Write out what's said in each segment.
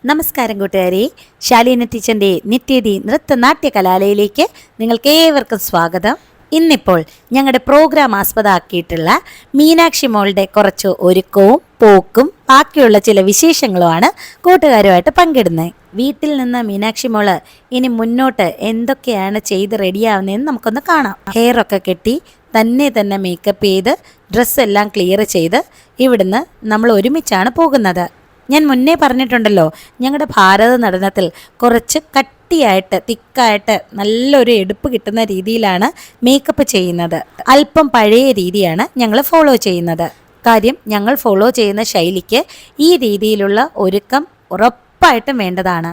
നമസ്കാരം കൂട്ടുകാരെ, ശാലീന ടീച്ചറിൻ്റെ നിത്യതി നൃത്തനാട്യ കലാലയിലേക്ക് നിങ്ങൾക്ക് ഏവർക്കും സ്വാഗതം. ഇന്നിപ്പോൾ ഞങ്ങളുടെ പ്രോഗ്രാം ആസ്പദമാക്കിയിട്ടുള്ള മീനാക്ഷി മോളുടെ കുറച്ച് ഒരുക്കവും പോക്കും ബാക്കിയുള്ള ചില വിശേഷങ്ങളുമാണ് കൂട്ടുകാരുമായിട്ട് പങ്കിടുന്നത്. വീട്ടിൽ നിന്ന് മീനാക്ഷി മോള് ഇനി മുന്നോട്ട് എന്തൊക്കെയാണ് ചെയ്ത് റെഡിയാവുന്നതെന്ന് നമുക്കൊന്ന് കാണാം. ഹെയറൊക്കെ കെട്ടി തന്നെ മേക്കപ്പ് ചെയ്ത് ഡ്രസ്സെല്ലാം ക്ലിയർ ചെയ്ത് ഇവിടുന്ന് നമ്മൾ ഒരുമിച്ചാണ് പോകുന്നത്. ഞാൻ മുന്നേ പറഞ്ഞിട്ടുണ്ടല്ലോ, ഞങ്ങളുടെ ഭാരത നടനത്തിൽ കുറച്ച് കട്ടിയായിട്ട് തിക്കായിട്ട് നല്ലൊരു എടുപ്പ് കിട്ടുന്ന രീതിയിലാണ് മേക്കപ്പ് ചെയ്യുന്നത്. അല്പം പഴയ രീതിയാണ് ഞങ്ങൾ ഫോളോ ചെയ്യുന്നത്. കാര്യം ഞങ്ങൾ ഫോളോ ചെയ്യുന്ന ശൈലിക്ക് ഈ രീതിയിലുള്ള ഒരുക്കം ഉറപ്പായിട്ടും വേണ്ടതാണ്.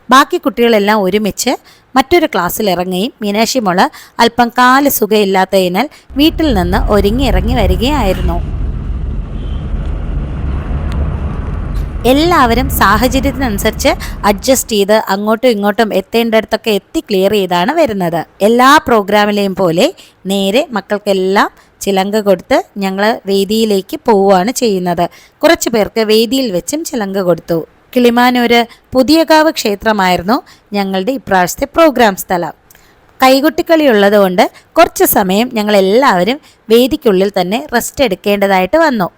ബാക്കി കുട്ടികളെല്ലാം ഒരുമിച്ച് മറ്റൊരു ക്ലാസ്സിൽ ഇറങ്ങുകയും മീനാക്ഷി മോള് അല്പം കാല് സുഖമില്ലാത്തതിനാൽ വീട്ടിൽ നിന്ന് ഇറങ്ങി വരികയായിരുന്നു. എല്ലാവരും സാഹചര്യത്തിനനുസരിച്ച് അഡ്ജസ്റ്റ് ചെയ്ത് അങ്ങോട്ടും ഇങ്ങോട്ടും എത്തേണ്ടടുത്തൊക്കെ എത്തി ക്ലിയർ ചെയ്താണ് വരുന്നത്. എല്ലാ പ്രോഗ്രാമിലെയും പോലെ നേരെ മക്കൾക്കെല്ലാം ചിലങ്ക കൊടുത്ത് ഞങ്ങൾ വേദിയിലേക്ക് പോവുകയാണ് ചെയ്യുന്നത്. കുറച്ച് പേർക്ക് വേദിയിൽ വെച്ചും ചിലങ്ക കൊടുത്തു. കിളിമാനൂര് പുതിയകാവ് ക്ഷേത്രമായിരുന്നു ഞങ്ങളുടെ ഇപ്രാവശ്യത്തെ പ്രോഗ്രാം സ്ഥലം. കൈകൊട്ടിക്കളി ഉള്ളതുകൊണ്ട് കുറച്ച് സമയം ഞങ്ങളെല്ലാവരും വേദിക്കുള്ളിൽ തന്നെ റെസ്റ്റ് എടുക്കേണ്ടതായിട്ട് വന്നു.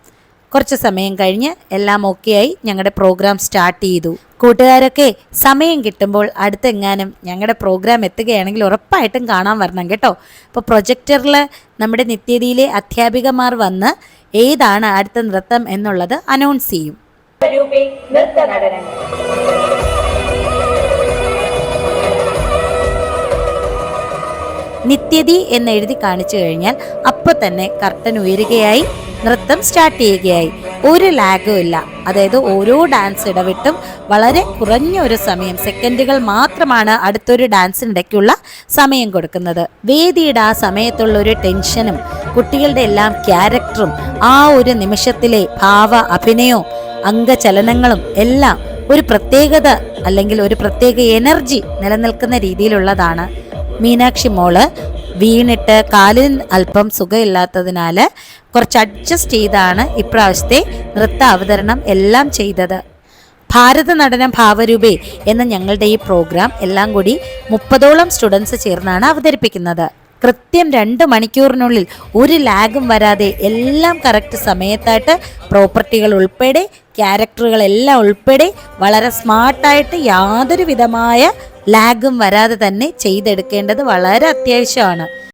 കുറച്ച് സമയം കഴിഞ്ഞ് എല്ലാം ഓക്കെയായി ഞങ്ങളുടെ പ്രോഗ്രാം സ്റ്റാർട്ട് ചെയ്തു. കൂട്ടുകാരൊക്കെ സമയം കിട്ടുമ്പോൾ അടുത്തെങ്ങാനും ഞങ്ങളുടെ പ്രോഗ്രാം എത്തുകയാണെങ്കിൽ ഉറപ്പായിട്ടും കാണാൻ വരണം കേട്ടോ. അപ്പോൾ പ്രൊജക്ടറിൽ നമ്മുടെ നിത്യതിയിലെ അധ്യാപികമാർ വന്ന് ഏതാണ് അടുത്ത നൃത്തം എന്നുള്ളത് അനൗൺസ് ചെയ്യും. നിത്യതി എന്ന് എഴുതി കാണിച്ചു കഴിഞ്ഞാൽ അപ്പോൾ തന്നെ കർട്ടൻ ഉയരുകയായി, നൃത്തം സ്റ്റാർട്ട് ചെയ്യുകയായി. ഒരു ലാഗും ഇല്ല. അതായത് ഓരോ ഡാൻസ് ഇടവിട്ടും വളരെ കുറഞ്ഞ ഒരു സമയം, സെക്കൻഡുകൾ മാത്രമാണ് അടുത്തൊരു ഡാൻസിനിടയ്ക്കുള്ള സമയം കൊടുക്കുന്നത്. വേദിയുടെ ആ സമയത്തുള്ള ഒരു ടെൻഷനും കുട്ടികളുടെ എല്ലാം ക്യാരക്ടറും ആ ഒരു നിമിഷത്തിലെ ഭാവ അഭിനയവും അംഗചലനങ്ങളും എല്ലാം ഒരു പ്രത്യേകത അല്ലെങ്കിൽ ഒരു പ്രത്യേക എനർജി നിലനിൽക്കുന്ന രീതിയിലുള്ളതാണ്. മീനാക്ഷി മോള് വീണിട്ട് കാലിന് അല്പം സുഖമില്ലാത്തതിനാൽ കുറച്ച് അഡ്ജസ്റ്റ് ചെയ്താണ് ഇപ്രാവശ്യത്തെ നൃത്ത അവതരണം എല്ലാം ചെയ്തത്. ഭാരത നടനം ഭാവരൂപേ എന്ന ഞങ്ങളുടെ ഈ പ്രോഗ്രാം എല്ലാം കൂടി 30ഓളം സ്റ്റുഡൻസ് ചേർന്നാണ് അവതരിപ്പിക്കുന്നത്. കൃത്യം 2 മണിക്കൂറിനുള്ളിൽ ഒരു ലാഗും വരാതെ എല്ലാം കറക്റ്റ് സമയത്തായിട്ട് പ്രോപ്പർട്ടികൾ ഉൾപ്പെടെ ക്യാരക്ടറുകളെല്ലാം ഉൾപ്പെടെ വളരെ സ്മാർട്ടായിട്ട് യാതൊരു വിധമായ ലാഗും വരാതെ തന്നെ ചെയ്തെടുക്കേണ്ടത് വളരെ അത്യാവശ്യമാണ്.